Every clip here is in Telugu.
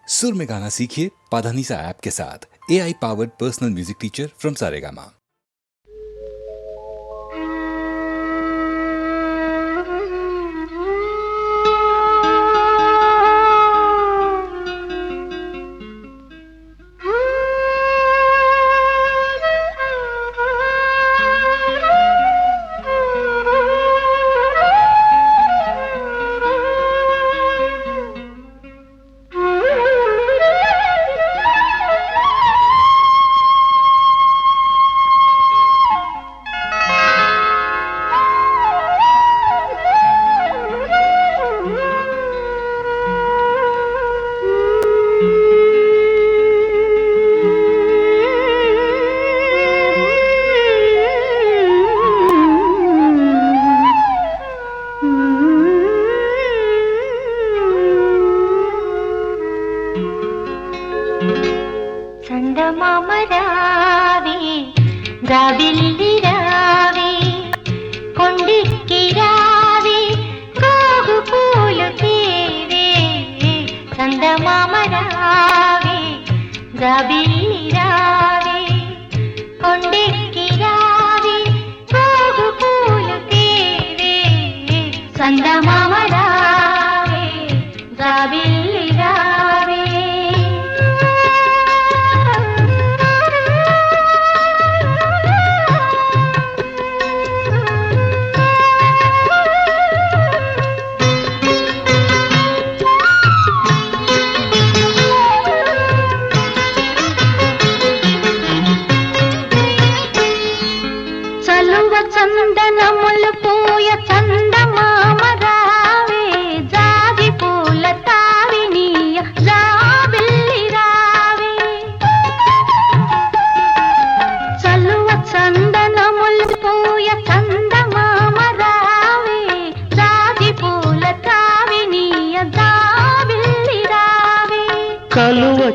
सुर में गाना सीखिए पाधानीसा ऐप के साथ। AI powered personal music teacher from Saregama.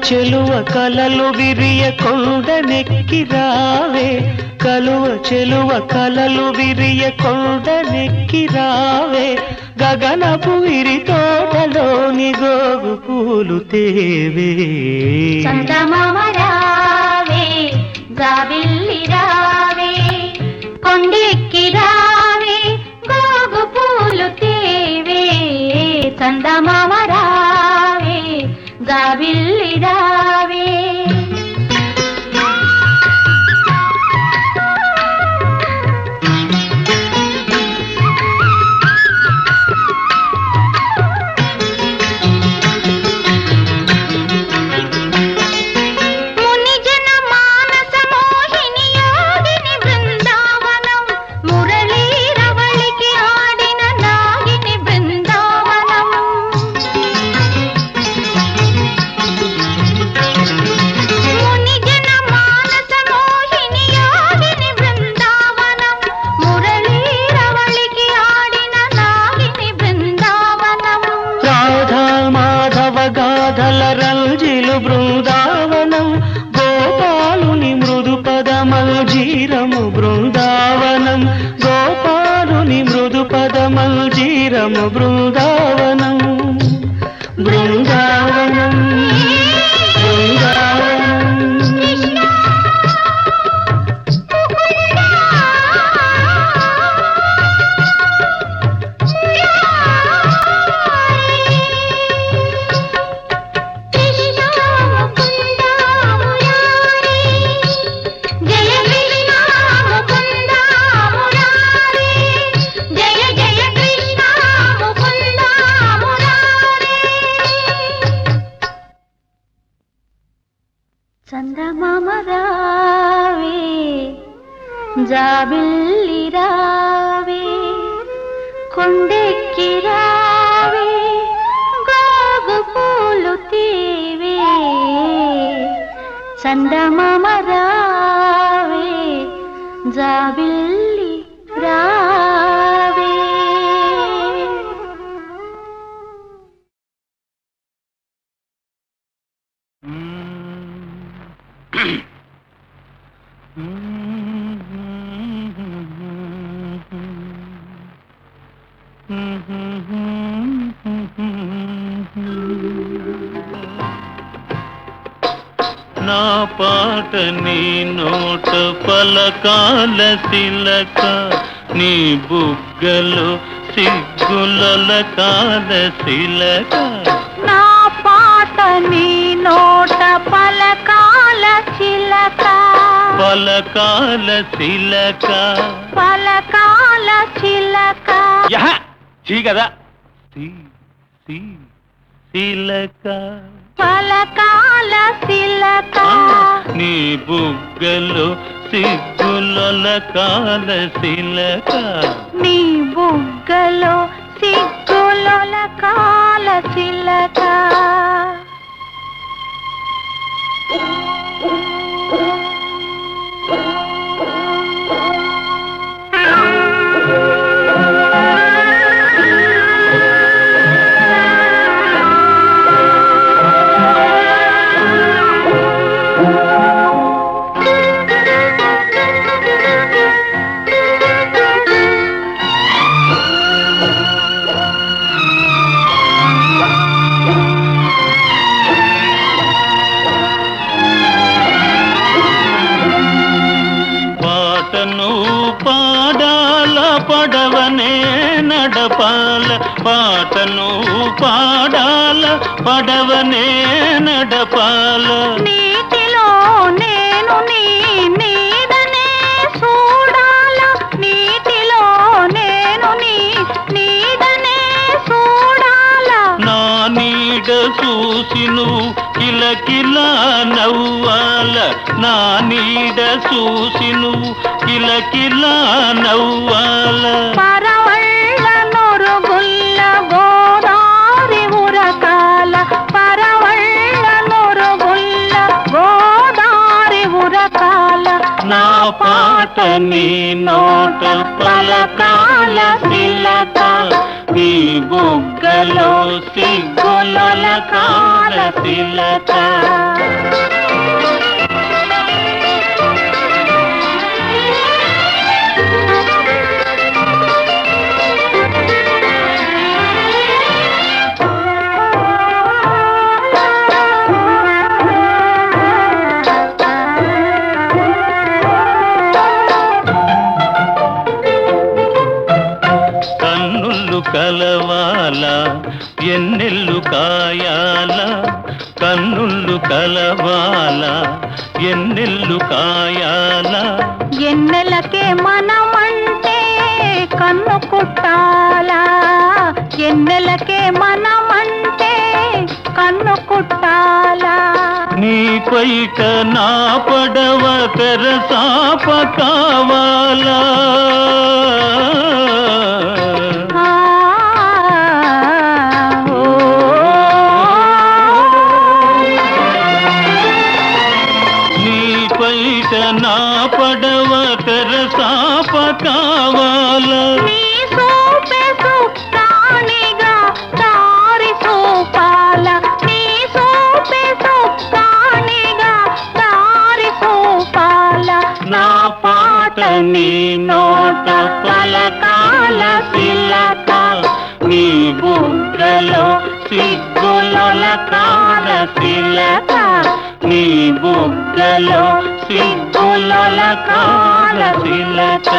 చెలువ కలలు విరియ కొండనెక్కి రావే, కలువ చెలువ కలలు విరియ కొండనెక్కి రావే, గగనపు విరి తోటలోని గోగు పూలు తేవే. చందమామ రావే, జాబిల్లి రావే, కొండెక్కి రావే, గోగు పూలు తేవే. చందమామ రావే, జాబిల్లి రావే. రంజిలు బృందావనం, గోపాలుని మృదు పదమల్జీరము బృందావనం, గోపాలుని మృదు పదమల్జీరము బృందావనం, బృందావనం, బృందావనం. చందమామ రావే, జాబిల్లి రావే, కొండెక్కి రావే, గోగు పూలు తీవే. చందమామ రావే, జాబిల్లి రావే. నా పాట నీ నోట పలకాల శిలక నీ బుగ్గలో సిగ్గులకాల శిలక నా పాట నీ నోట పలకాల చిలక పలకాల శిలక పలకాల చిలక చీ కదా శిలక పలకాల శిలక నీ బుగ్గలో సిగ్గులకాల శిలక నీ బుగ్గలో సిగ్గులకాల చిలక పాడాల పడవనే నడపాల పాటను పాడాల పడవనే నడపాల నీటిలో నేను నీ నీడనే చూడాల నీటిలో నేను నీ నీడనే చూడాల నా నీడ చూసి నువ్వు కిలకిలా నవ్వాల నా నీడ చూసి నువ్వు కిలకిలా నవ్వాల పరవళ్ళ నొరుగుల్ల గోదారి ఉరకాల పరవళ్ళ నొరుగుల్ల గోదారి ఉరకాల నా పాట నీ నోట పలకాల శిలక నీ బుగ్గలో సిగ్గులకాల శిలక కలవాల ఎన్నెల్లు కాయాల కన్నుళ్ళు కలవాల ఎన్నెల్లు కాయాల ఎన్నెలకే మనమంటే కన్ను కుట్టాలా ఎన్నెలకే మనమంటే కన్ను కుట్టాలా నీ పైట నా పడవ తెరసాప కావాలా నా పడవ తెరసాప కావాల నీ సోపే సుప్తానిగా దారి సోపాల నీ సోపే సుప్తానిగా దారి సోపాల నా పాట నీ నోట పలకాల శిలక నీ బుగ్గలో సిగ్గులకాల శిలక నీ బుగ్గలో సిగ్గులకాల శిలక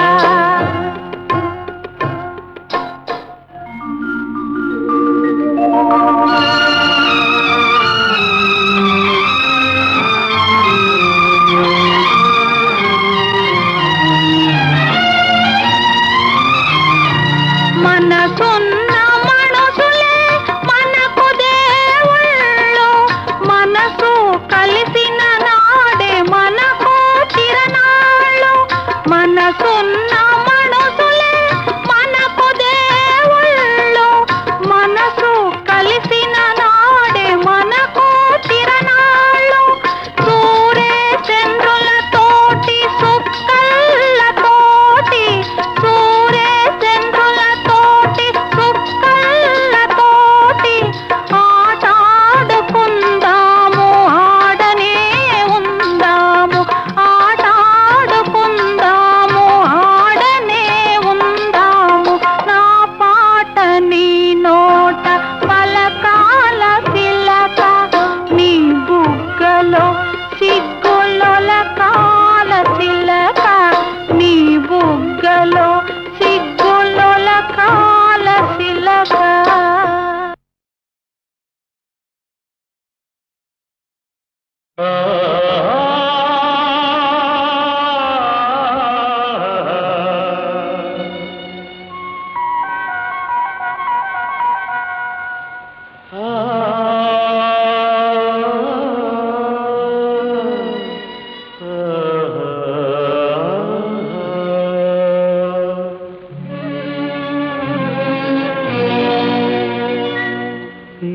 మనసున్న మనసులే మనకు దేవుళ్ళు మనసు కలిసిన నాడే మనకు తిరణాళ్ళు మనసున్న మనసులే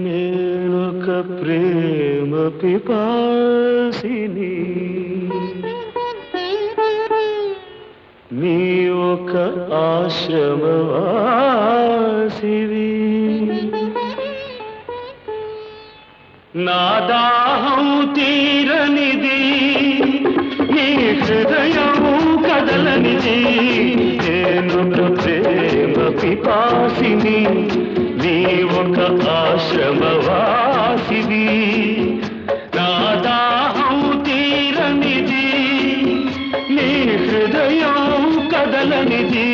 నేనొక ప్రేమ పిపాసిని, నీ ఒక ఆశ్రమవాసివి, నా దాహం తీరనిది, నీ హృదయం కదలనిది. నేనొక ప్రేమ పిపాసిని, నీ ఒక ఆశ్రమవాసివి, నా దాహం తీరనిది, నీ హృదయం కదలనిది.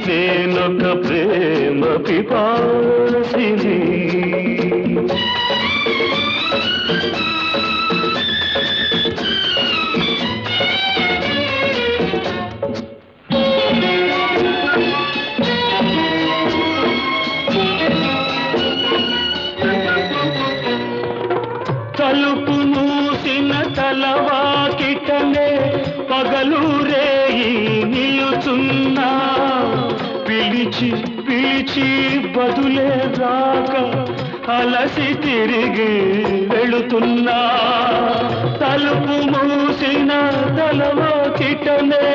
నేనొక ప్రేమ పిపాసిని. తలుపు మూసిన తలవాకిటనే పగలు రేయి నిలుచున్నా, పిలిచి పిలిచి బదులే రాక అలసి తిరిగి వెళుతున్నా. తలుపు మూసిన తలవాకిటనే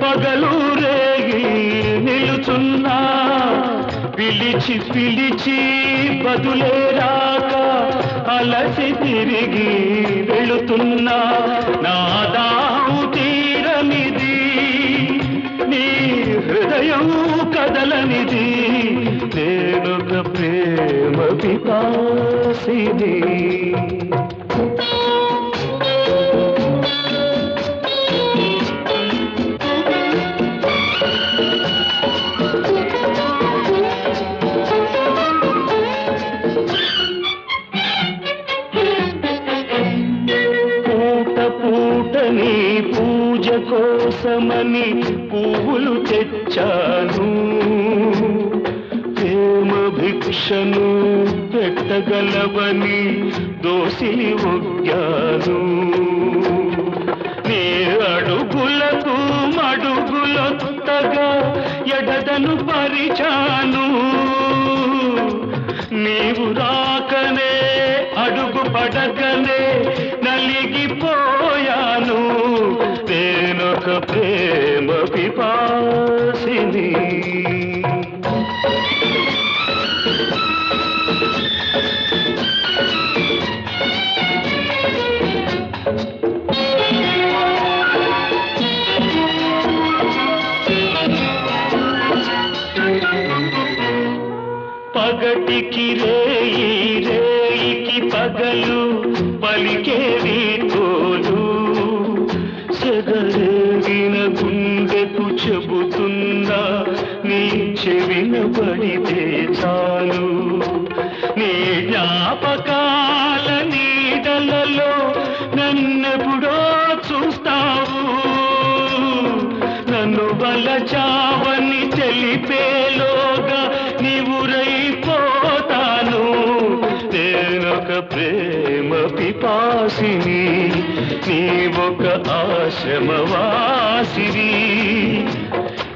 పగలు రేయి నిలుచున్నా, పిలిచి పిలిచి బదులే రాక అలసి తిరిగి వెళుతున్నా. నా దాహం తీరనిది, నీ హృదయం కదలనిది. నేనొక ప్రేమ పిపాసిని. పూటని పూజ కోసమని పువ్వులు తెచ్చాను, ప్రేమ భిక్షను పెట్టగలవని దోసిలి ఒగ్గాను. నీ అడుగులకు మడుగులొత్తగా ఎడదను పరిచాను, నీవు రాకనే అడుగు పడగనే నలిగిపోయాను. నేనొక ప్రేమ పిపాసిని. పగటికి రేయి, రేయికి పగలు పలికేవి తోలు, సెగరేగిన గుండెకు చెబుతున్నా, నీ చెవిన పడితే చాలు. నీ జ్ఞాపకాల నీడలలో నన్నెప్పుడో చూస్తావు, నన్ను వలచావని తెలిపేలోగా నీవురైపోతాను. నేనొక ప్రేమ పిపాసిని, నీ ఒక ఆశ్రమవాసివి,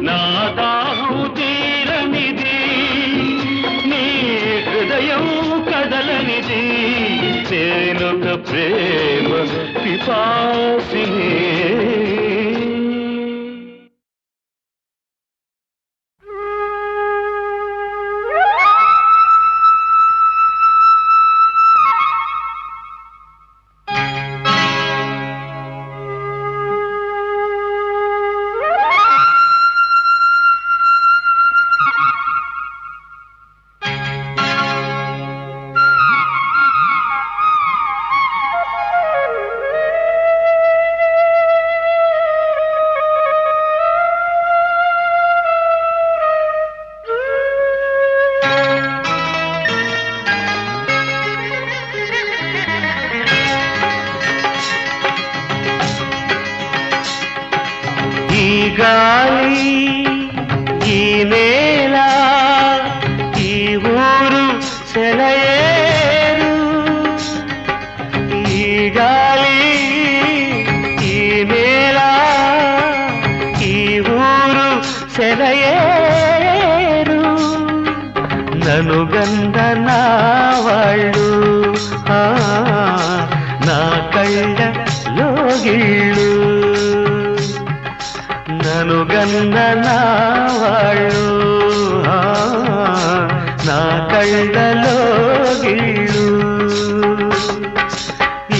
నా దాహం తీరనిది, నీ హృదయం కదలనిది. నేనొక ప్రేమ పిపాసిని. ఈ గాలి ఈ నేల ఈ ఊరు సెలయేరు ఈ గాలి ఈ నేల ఈ ఊరు సెలయేరు నను గంధనా వాళ్ళు నా కళ్ళ లోగిళ్ళు నను గంధనా వాళ్ళు నా కళ్ళలో గిళ్ళు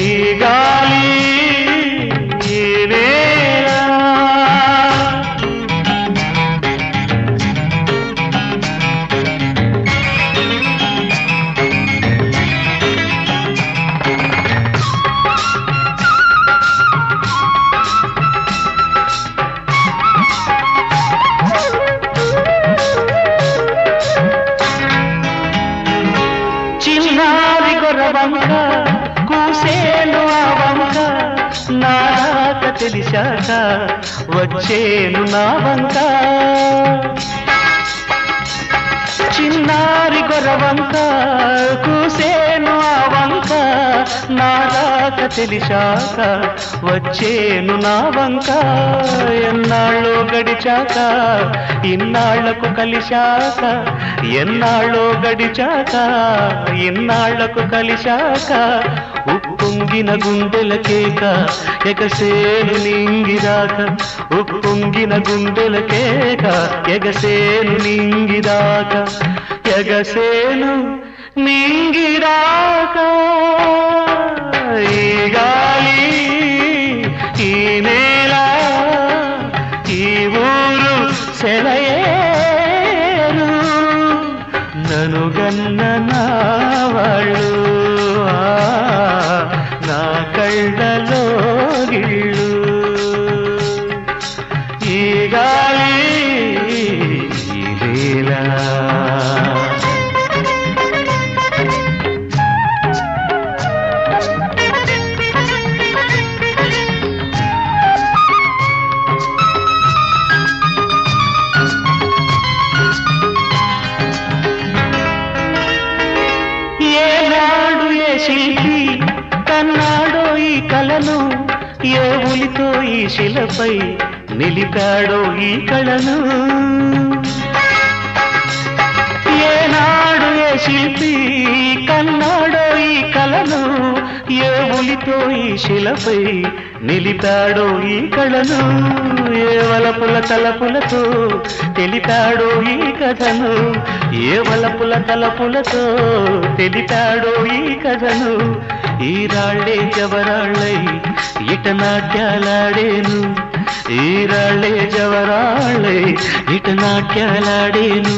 ఈ గాలి ఈ నేల చిన్నారి గొర్రవంక కూసేను ఆ వంక నాక తెలిసాక వచ్చేను నా వంక చిన్నారి గొర్రవంక కూసేను ఆ వంక నాక తెలిసాక వచ్చేను నా వంక ఎన్నాళ్ళో గడిచాక ఇన్నాళ్లకు కలిశాక ఎన్నాళ్ళో గడిచాక ఇన్నాళ్లకు కలిశాక ఉప్పొంగిన గుండెల కేక ఎగసేను నింగిరాక ఉప్పొంగిన గుండెల కేక ఎగసేను నింగిరాక ఎగసేను నింగిరాక ఈ గాలి ఈ నేల ఈ ఊరు సెలయేరు నను గన్ననా వాళ్ళు నా కళ్ళలో గిళ్ళు ఈ గాలి ఈ నేల శిల్పి కన్నాడో ఈ కళను ఏ ఉలితో ఈ శిలపై నిలిపాడో ఈ కళను ఏనాడు ఏ శిల్పి కన్నాడో ఈ కళను ఏ ఉలితో ఈ శిలపై నిలిపాడో ఈ కళను ఏ వలపుల తలపులతో తెలిపాడో ఈ కథను ఏ వలపుల తలపులతో తెలిపాడో ఈ కథను ఈ రాళ్ళే జవరాళ్ళై ఇట నాట్యాలాడేను ఈ రాళ్ళే జవరాళ్ళై ఇట నాట్యాలాడేను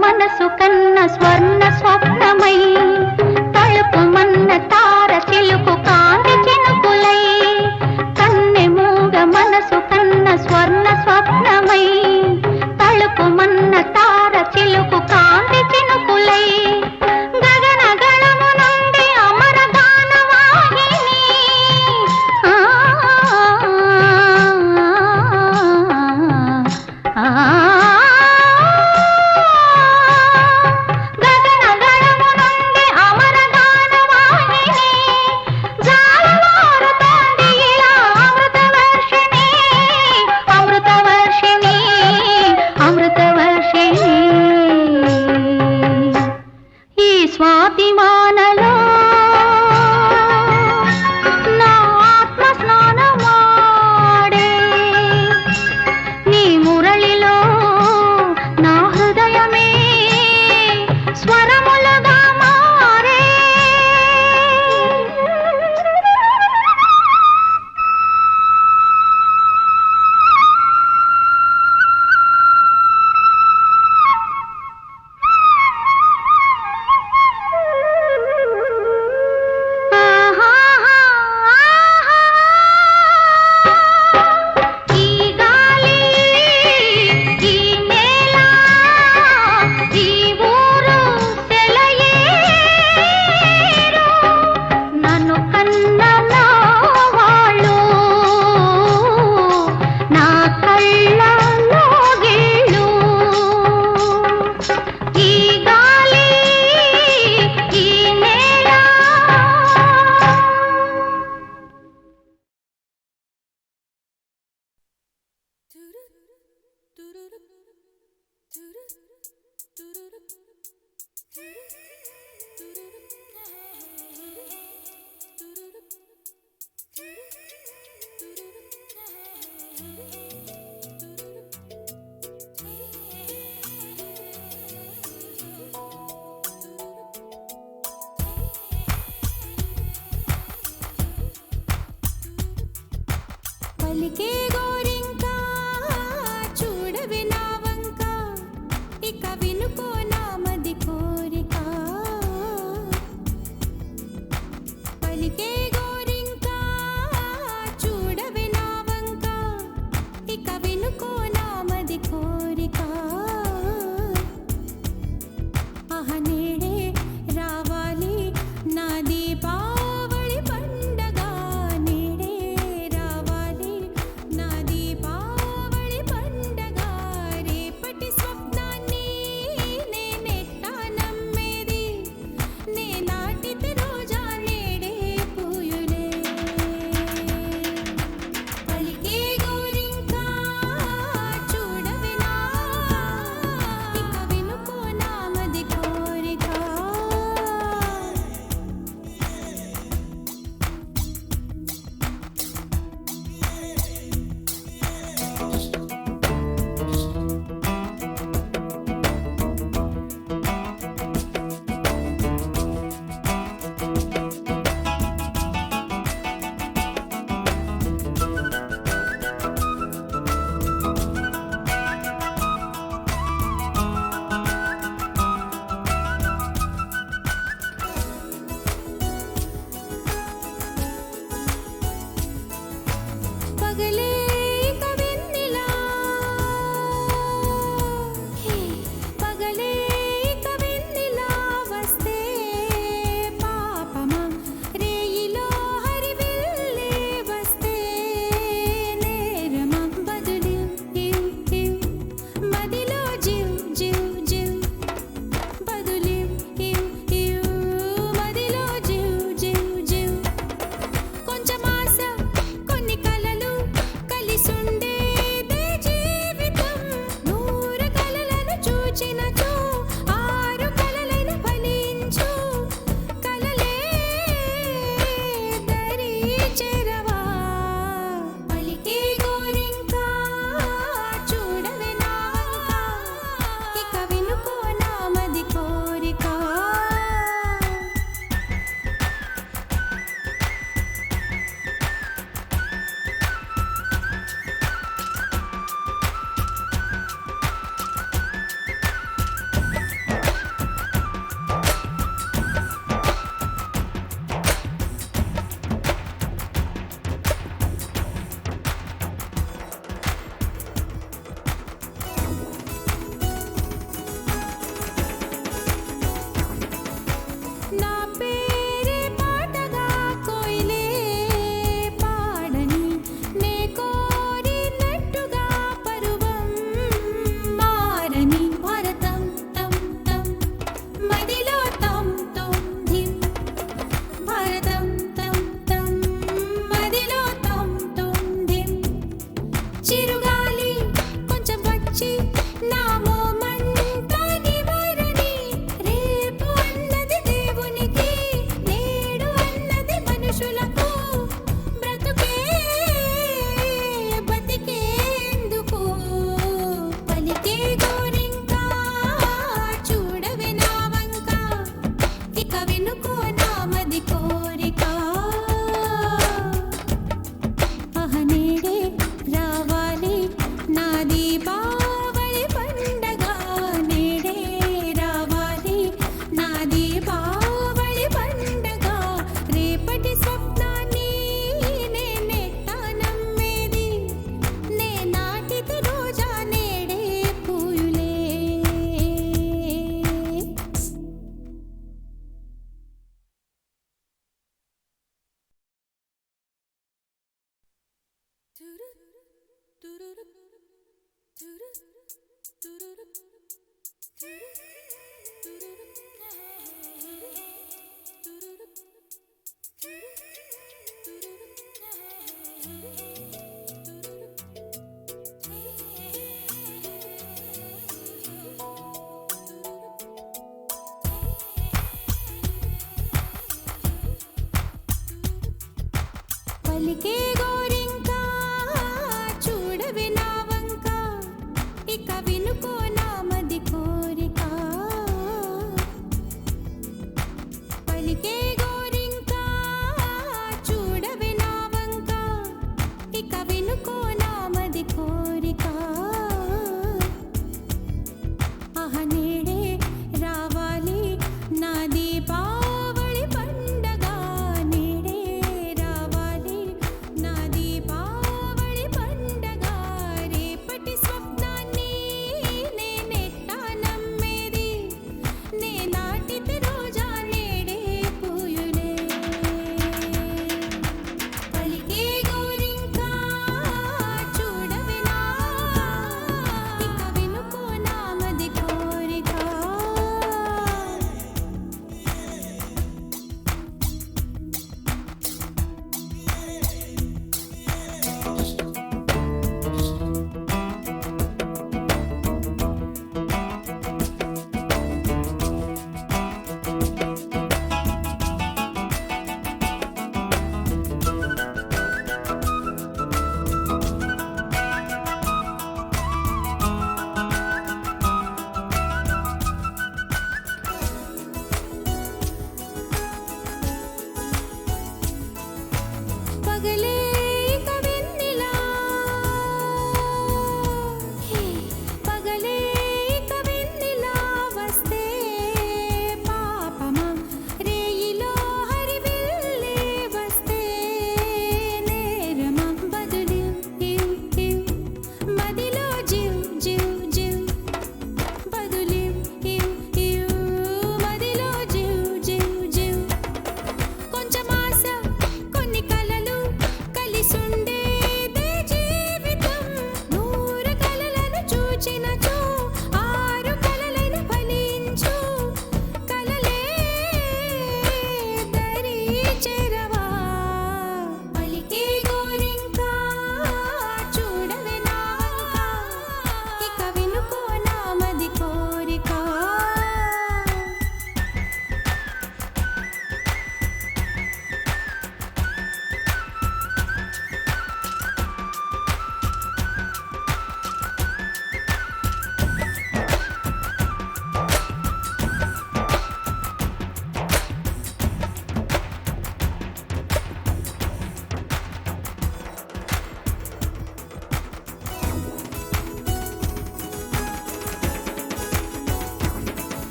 మనసు కన్న స్వర్ణ స్వప్నమై తలుపు మన్న తార చిలుకు కాంతి చినుకులై కన్నె మూగ మనసు కన్న స్వర్ణ స్వప్నమై తలుపు మన్న తార చిలుకు కాంతి చినుకులై గగన గణము నుండి అమర గానవాహిని గగన గణ వినుకో నామది కోరిక పలికే గోరింకా చూడవే నా వంక ఇక వినుకో నామది కోరిక ఆహ నేడే రావాలి నా దీపావళి పండగ నేడే రావాలి నా దీపావళి పండగ రేపటి స్వప్నాన్ని నేనెట్టా నమ్మేది నే నాటితే రోజా నేడే పూయులే పలికే గోరింకా చూడవే నా ఇక వినుకో నామది కోరిక పగలే ఇక వెన్నెలా పగలే ఇక వెన్నెలా వస్తే పాపమా రేయిలో హరివిల్లే వస్తే నేరమా బదులు ఇవ్ ఇవ్ మదిలో జివ్ జివ్ జివ్ బదులు ఇవ్ ఇవ్ మదిలో జివ్ జివ్ జివ్ కొంచెం ఆశ కొన్ని కలలు కలిసుండేదే జీవితం నూరు కలలను చూచినచో ఆరు కలలను ఫలించు కలలే దరి చేరవా పలికే గోరింకా చూడవే నా ఇక వినుకో నామది కోరిక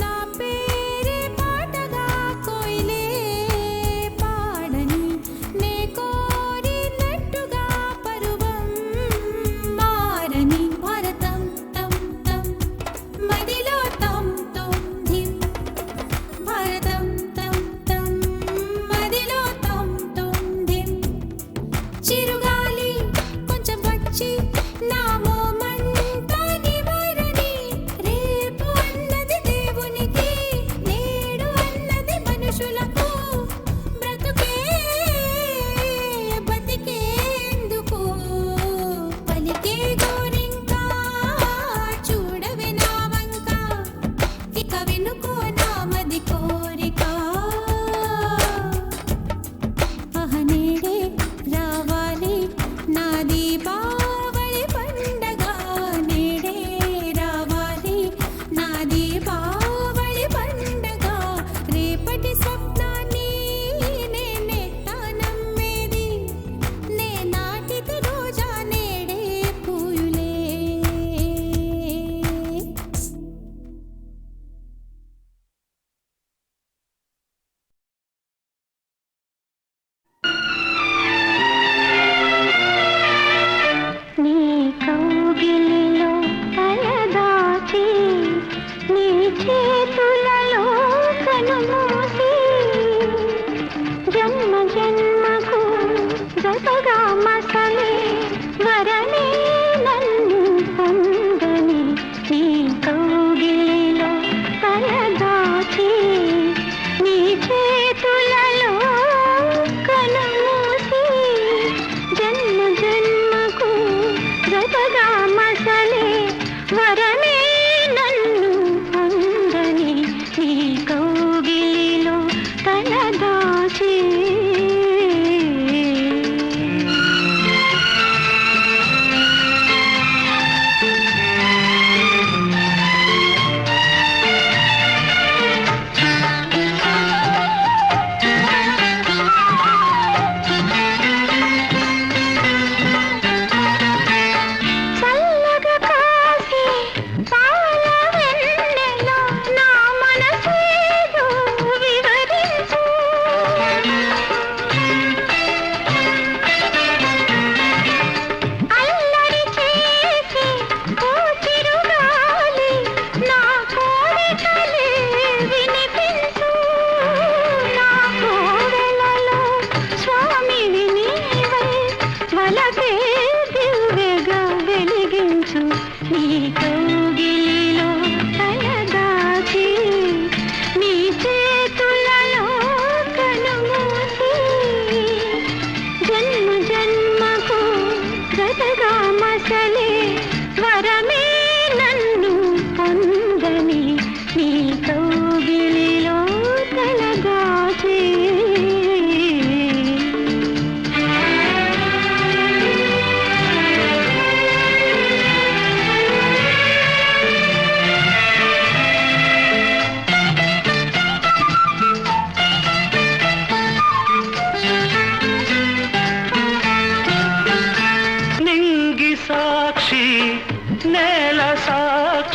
నా పేరే పాటగా కోయిలే పాడని నే కోరినట్టుగా పరువం మారని భారతం తం తం మదిలో తం తం ధిం భారతం తం తం మదిలో తం తం ధిం చిరుగాలి కొంచెం వచ్చి నా మోమంతా నివారణి రేపు అన్నది దేవునికి నేడు అన్నది మనుషులకు బ్రతుకే బతికేందుకు పలికే గోరింకా చూడవే నా వంక ఇక వినుకో నామది కోరిక ఆహ నేడే రావాలి నా దీపావళి పండగ నేడే రావాలి నా దీపావళి పండగ రేపటి స్వప్నాన్ని నేనెట్టా నమ్మేది నే నాటితే రోజా నేడే పూయులే నీ కౌగిలిలో తలదాచి నీ చేతులలో కనుమూసి జన్మ జన్మకు జతగా మసలే వరనే నన్ను పొందని నీ కౌగిలిలో తలదాచి నీ చేతులలో కనుమూసి జన్మ జన్మకు జతగా మసలే వరమే నన్ను పొందని నీ కౌగిలిలో తలదాచి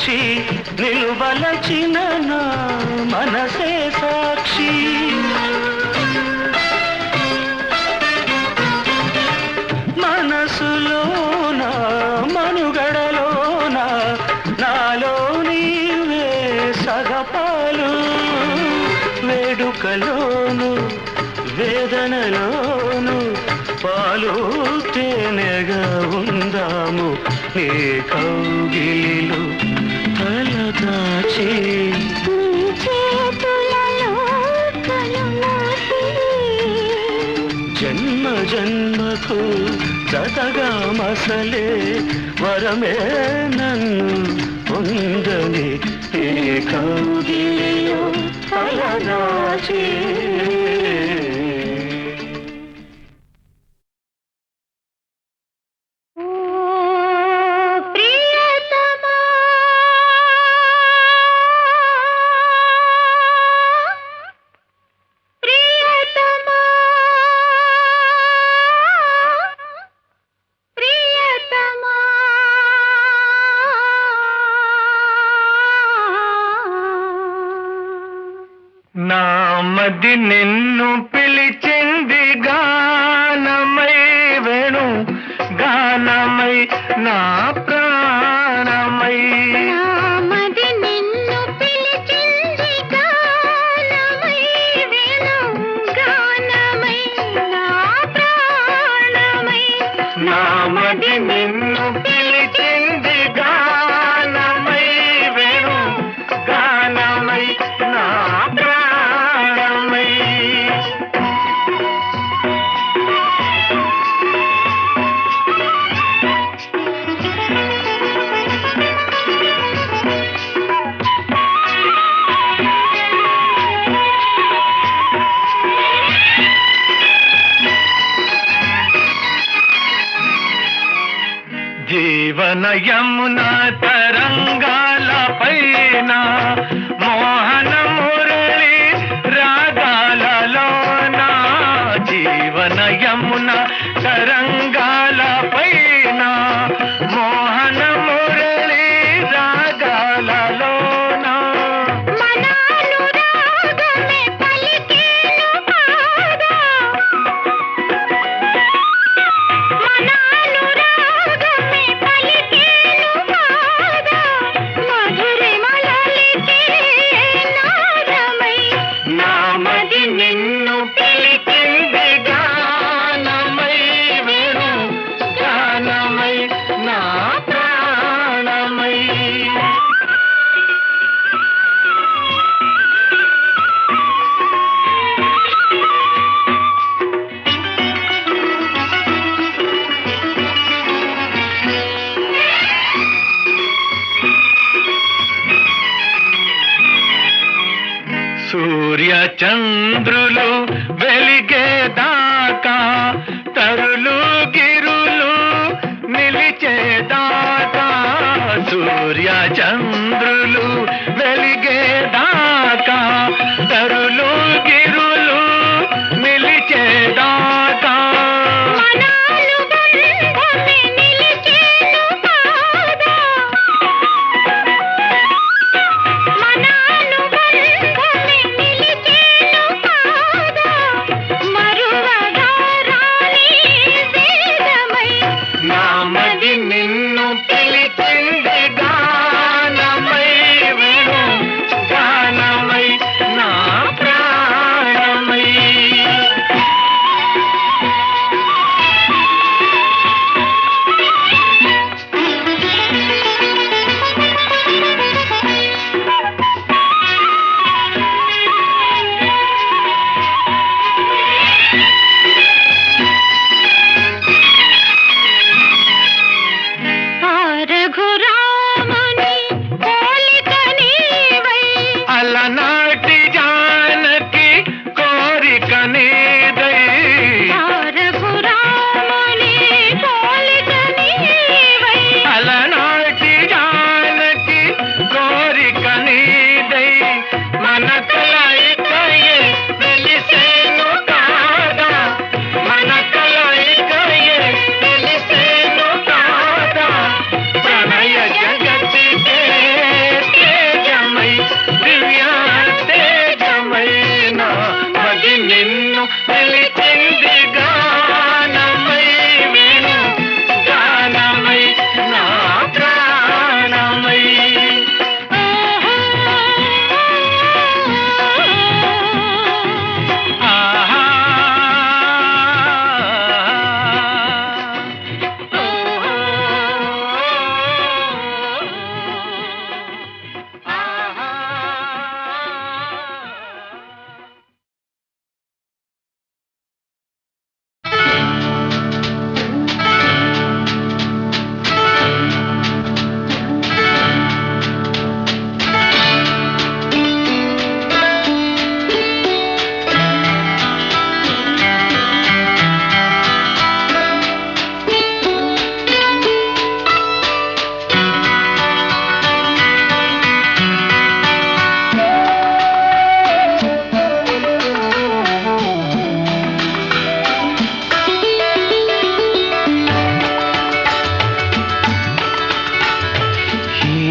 సాక్షి నిలువలచిన నా మనసే సాక్షి మనసులోన మనుగడలోన నాలో నీవే సగపాలు వేడుకలోను వేదనలోను పాలు తేనెగా ఉందాము నీ కౌగిలిలో తలదాచి జన్మ జన్మకు జతగా మసలే వరమే నన్ను పొందని ఏ కౌగిలిలో తలదాచి నామది నిన్ను పిలిచింది గానమై వేణు గానమై నా ప్రాణమై నామది నిన్ను పిలిచింది గానమై వేణు గానమై నా ప్రాణమై నామది నిన్ను పిలిచింది గానమై వేణు గానమై నా ప్రాణమై జీవన యమున తరంగాల పైన మోహన మురళి రాగాలలోన జీవన యమున తరంగాల పైన మోహన మురళి రాగాలలోన మనానురాగమే పలికేను పాదా మనానురాగమే పలికేను పాదా మధురిమలలికే నాదమై నామది నిన్ను పిలిచింది గానమై వేణు గానమై నా ప్రాణమై సూర్య చంద్రులు వెలిగేదాకా తరులు గిరులు నిలిచేదాకా సూర్య చంద్రులు వెలిగేదాకా తరులు గిరులు నిలిచేదాకా మనానుబంధమే నిలిచేను పాదా మనానుబంధమే నిలిచేను పాదా మరువగా రాని వేదమై నామది నిన్ను పిలిచింది గానమై వేణు గానమై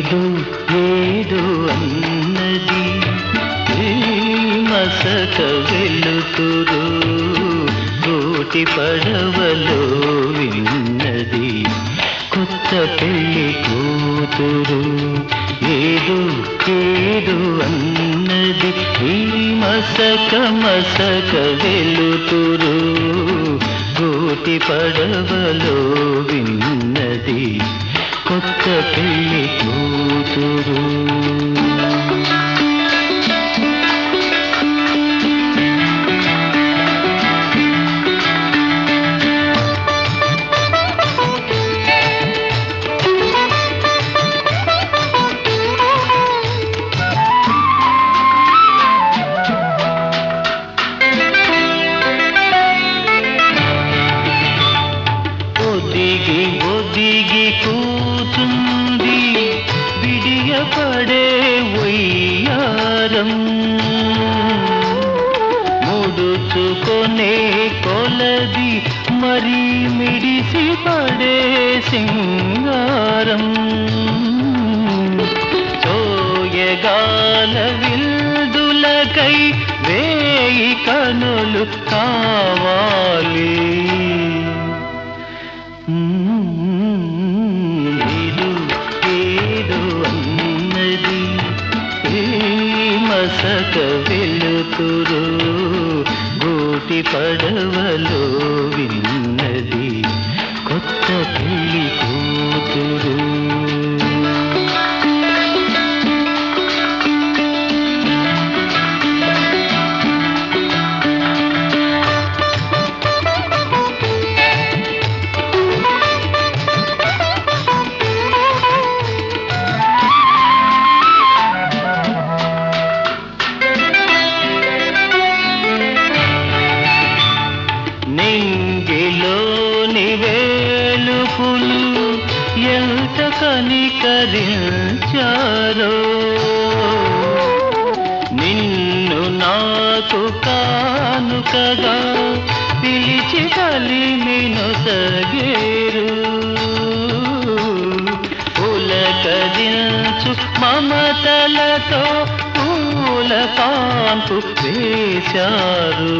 ఏదో ఏదో అన్నది ఈ మసక వెలుతురు కోటి పడవలో విన్నది కొత్త పెళ్లి కూతురు ఏదో ఏదో అన్నది ఈ మసక మసక వెలుతురు కోటి పడవలో విన్నది కొత్త పెళ్లి కూతురు ఒదిగి ఒదిగి కూతుంది విడియపడే వయ్యారం ముడుచుకొనే కొలది మరి మిడిసి పడే సింగారం చోయగాల విల్దులకై వేయి కనులు కావాలి ఏదో ఏదో అన్నది ఈ మసక వెలుతురు గోటి పడవలో విన్నది కొత్త పెళ్లి కూతురు నింగిలోని వేలుపులు ఎంత కనికరించారో నిన్ను నాకు కానుకగా పిలిచి కలిమిను సగేరు పులకరించు మమతలతో పూల కాంపు వేశారు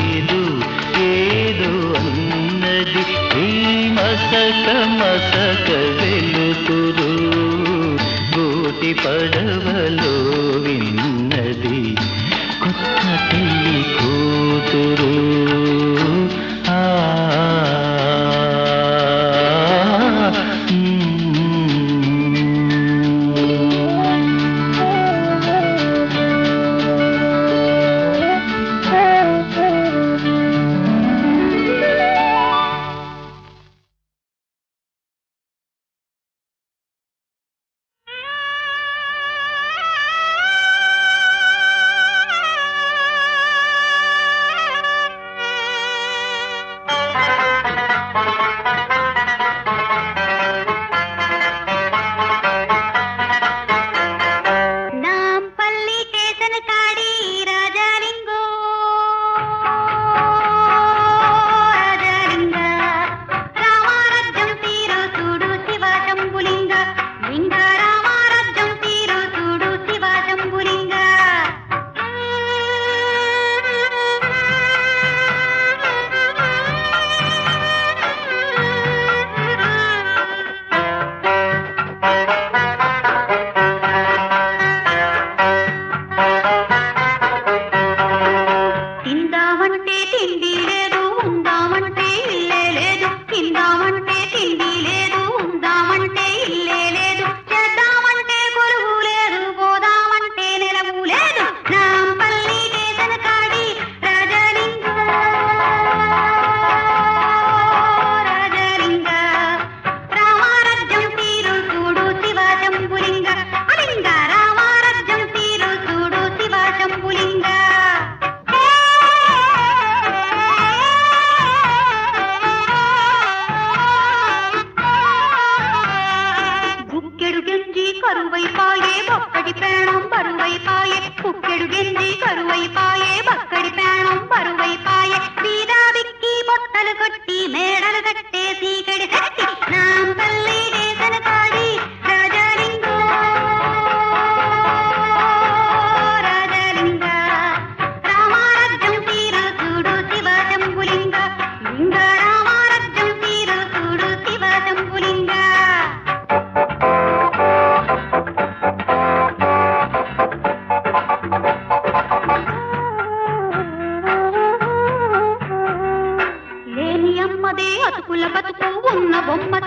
ఏదో ఏదో అన్నది ఈ మసక మసక వెలుతురు గోటి పడవలో విన్నది కొత్త పెళ్లి కూతురు ఆ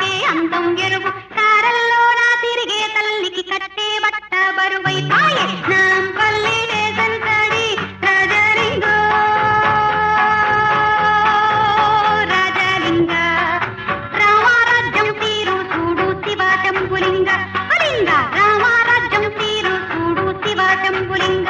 తాకే అందం ఎరుగు కారల్లోనా తిరిగే తల్లికి కట్టే బట్ట బరువై పాయే నాంపల్లి వేసంతడి రాజలింగో రాజలింగ రామారాజ్యం తీరు చూడు శివ శంభులింగ లింగ రామారాజ్యం తీరు చూడు శివ శంభులింగ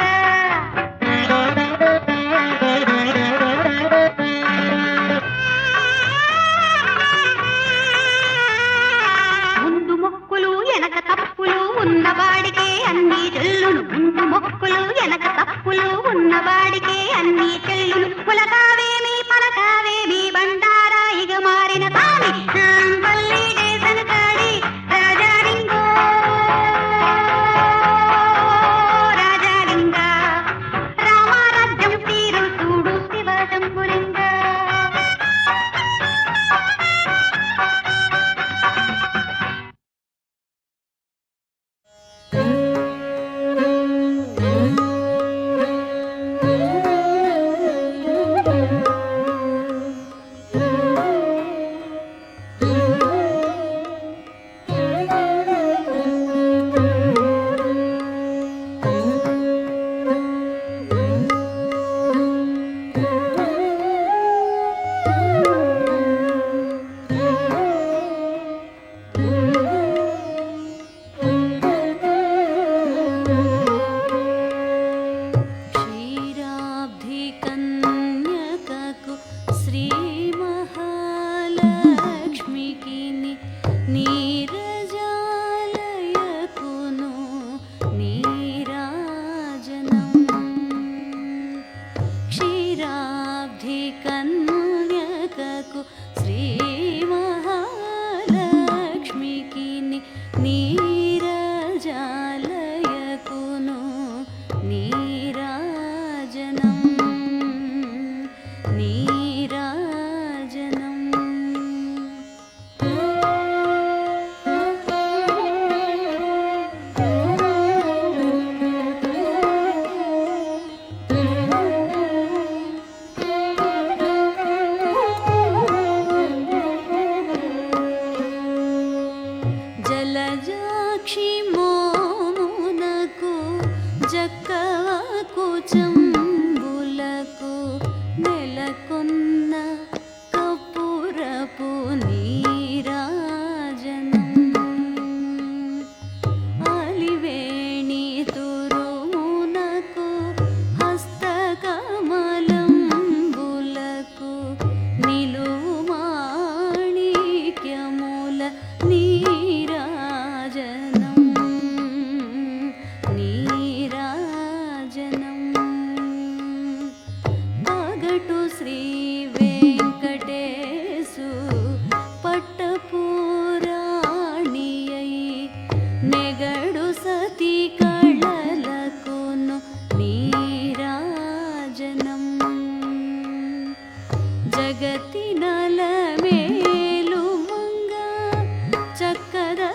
ముందు మొక్కులు వెనక తప్పులు ఉన్నవాడికే అన్ని చెల్లును ముందు మొక్కులు వెనక తప్పులు ఉన్నవాడికే అన్ని చెల్లును పులకావేమి పలకావేమి బండారాయిగా మారిన తామి నాంపల్లి దేశను కాడి రాజాలింగో రాజాలింగ రామారాజ్యం తీరు చూడు శివ శంభులింగ క్షీరాబ్ధి కన్యకకు శ్రీ మహాలక్ష్మికి నీరజాలయకును నీరాజనం క్షీరాబ్ధి కన్యకకు శ్రీ మహాలక్ష్మికి నీరజాలయకును నీరాజనం నీరాజనం జలజాక్షి మోమునకు జక్కవకు చంబులకు నెలకొన్న కపురపు నీరాజనం అలివేణి తురుమునకు హస్తకమలంబులకు నిలుమాణిక్యముల నీరాజనం నీరాజనం పగటు శ్రీ వెంకటేశు పట్టపురాణియై నెగడు సతి కళలకును నీరాజనం జగతి నలమేలు మంగ చక్కదనములకెల్ల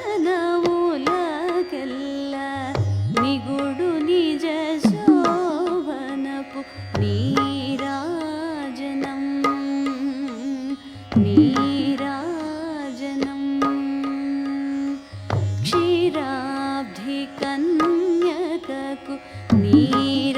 నిగుడు నిజ శోభనపు నీరాజనం నీరాజనం క్షీరాబ్ధి కన్యకకు నీరాజనం